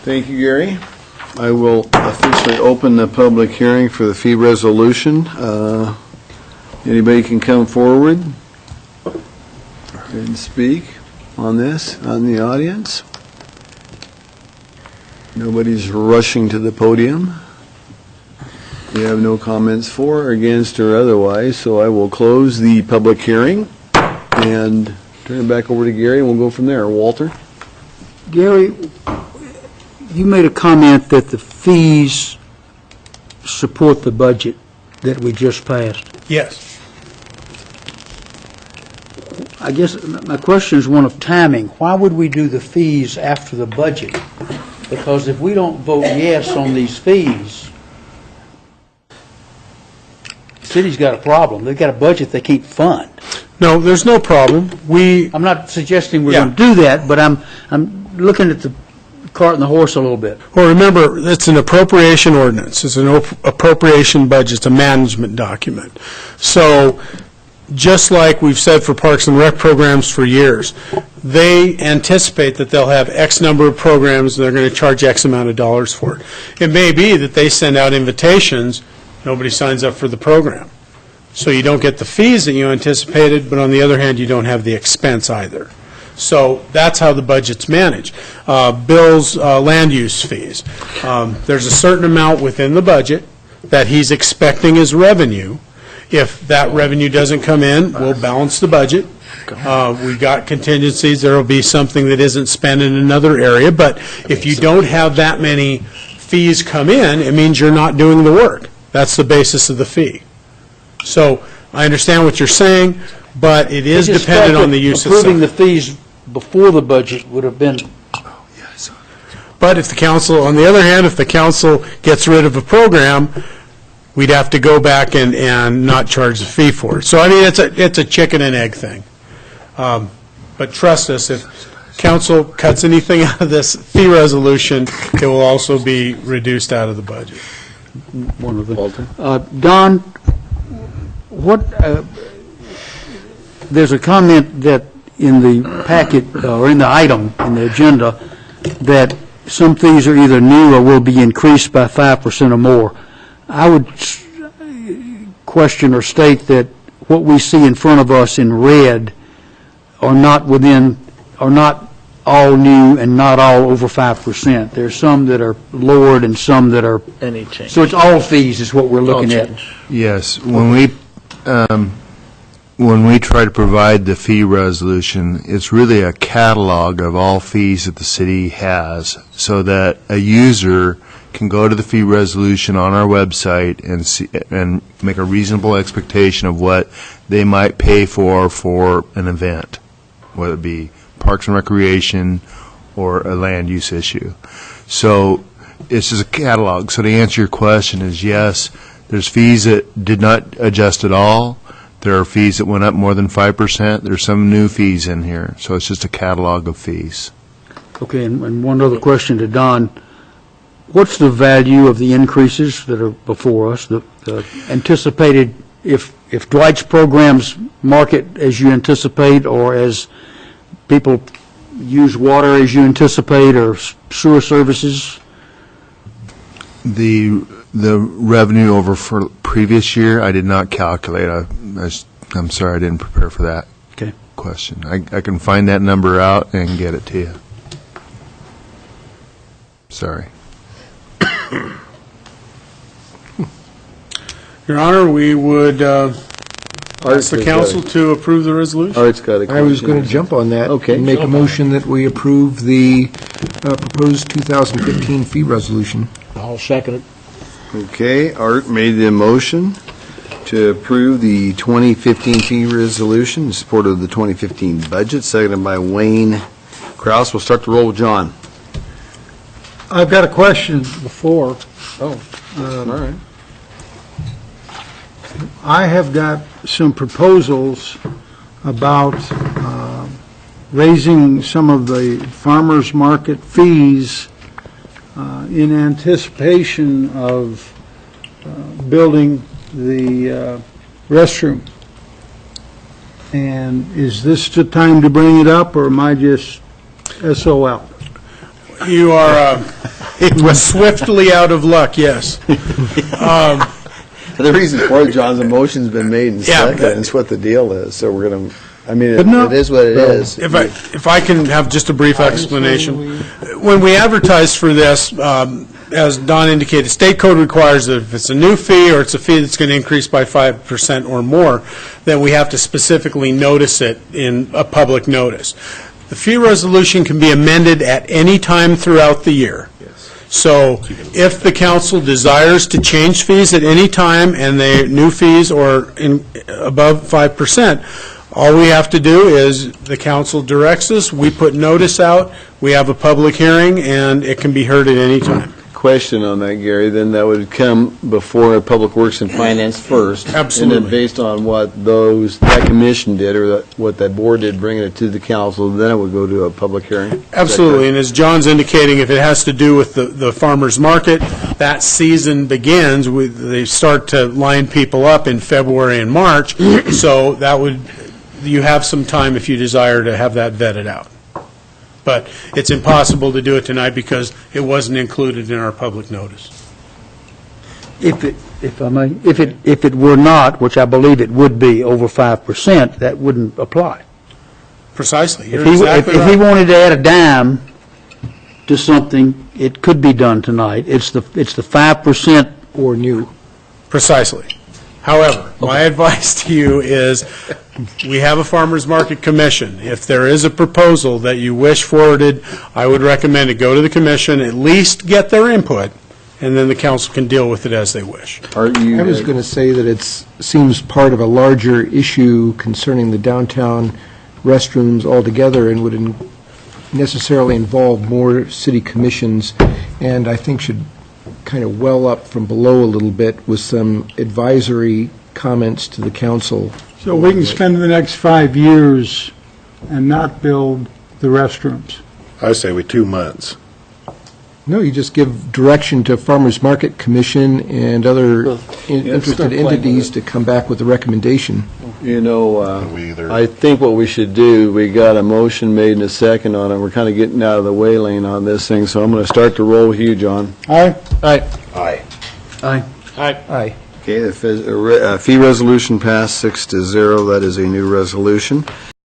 Thank you, Gary. I will officially open the public hearing for the fee resolution. Anybody can come forward and speak on this, on the audience. Nobody's rushing to the podium. We have no comments for, or against, or otherwise, so I will close the public hearing and turn it back over to Gary, and we'll go from there. Walter? Gary, you made a comment that the fees support the budget that we just passed. Yes. I guess my question is one of timing. Why would we do the fees after the budget? Because if we don't vote yes on these fees, the city's got a problem. They've got a budget they can't fund. No, there's no problem. I'm not suggesting we're going to do that, but I'm looking at the cart and the horse a little bit. Well, remember, it's an appropriation ordinance. It's an appropriation budget. It's a management document. So just like we've said for Parks and Rec programs for years, they anticipate that they'll have X number of programs and they're going to charge X amount of dollars for it. It may be that they send out invitations, nobody signs up for the program. So you don't get the fees that you anticipated, but on the other hand, you don't have the expense either. So that's how the budget's managed. Bill's land use fees. There's a certain amount within the budget that he's expecting as revenue. If that revenue doesn't come in, we'll balance the budget. We've got contingencies. There will be something that isn't spent in another area. But if you don't have that many fees come in, it means you're not doing the work. That's the basis of the fee. So I understand what you're saying, but it is dependent on the use itself. Approving the fees before the budget would have been. But if the council, on the other hand, if the council gets rid of a program, we'd have to go back and not charge the fee for it. So I mean, it's a chicken and egg thing. But trust us, if council cuts anything out of this fee resolution, it will also be reduced out of the budget. One of them. Don, there's a comment that in the packet or in the item in the agenda that some fees are either new or will be increased by 5% or more. I would question or state that what we see in front of us in red are not all new and not all over 5%. There's some that are lowered and some that are any change. So it's all fees is what we're looking at. Yes. When we try to provide the fee resolution, it's really a catalog of all fees that the city has, so that a user can go to the fee resolution on our website and see and make a reasonable expectation of what they might pay for an event, whether it be Parks and Recreation or a land use issue. So it's just a catalog. So to answer your question is yes, there's fees that did not adjust at all. There are fees that went up more than 5%. There's some new fees in here. So it's just a catalog of fees. Okay, and one other question to Don. What's the value of the increases that are before us, the anticipated, if Dwight's programs market as you anticipate, or as people use water as you anticipate, or sewer services? The revenue over for previous year, I did not calculate. I'm sorry, I didn't prepare for that question. I can find that number out and get it to you. Sorry. Your Honor, we would ask the council to approve the resolution. Art's got a question. I was going to jump on that and make a motion that we approve the proposed 2015 fee resolution. I'll second it. Okay, Art made the motion to approve the 2015 fee resolution in support of the 2015 budget, seconded by Wayne Krause. We'll start the roll with John. I've got a question before. All right. I have got some proposals about raising some of the farmers market fees in anticipation of building the restroom. And is this the time to bring it up, or am I just SOL? You are swiftly out of luck, yes. The reason for it, John's, the motion's been made and Yeah, seconded, and it's what the deal is, so we're going to, I mean, But no- it is what it is. If I can have just a brief explanation. When we advertise for this, as Don indicated, state code requires that if it's a new fee or it's a fee that's going to increase by 5% or more, then we have to specifically notice it in a public notice. The fee resolution can be amended at any time throughout the year. So if the council desires to change fees at any time and the new fees are above 5%, all we have to do is the council directs us, we put notice out, we have a public hearing, and it can be heard at any time. Question on that, Gary, then that would come before Public Works and Finance first. Absolutely. And then based on what that commission did, or what that board did, bringing it to the council, then it would go to a public hearing? Absolutely, and as John's indicating, if it has to do with the farmer's market, that season begins, they start to line people up in February and March, so that would, you have some time if you desire to have that vetted out. But it's impossible to do it tonight because it wasn't included in our public notice. If it were not, which I believe it would be, over 5%, that wouldn't apply. Precisely. You're If he exactly if he right. wanted to add a dime to something, it could be done tonight. It's the 5%. Or new. Precisely. However, my advice to you is, we have a farmer's market commission. If there is a proposal that you wish forwarded, I would recommend it go to the commission, at least get their input, and then the council can deal with it as they wish. Are you? I was going to say that it seems part of a larger issue concerning the downtown restrooms altogether, and would necessarily involve more city commissions, and I think should kind of well up from below a little bit with some advisory comments to the council. So we can spend the next 5 years and not build the restrooms. I say we 2 months. No, you just give direction to Farmers Market Commission and other interested entities to come back with a recommendation. You know, We either- I think what we should do, we got a motion made and a second on it. We're kind of getting out of the way lane on this thing, so I'm going to start the roll with you, John. Aye? Aye. Aye. Aye. Okay, the fee resolution passed 6-0. That is a new resolution.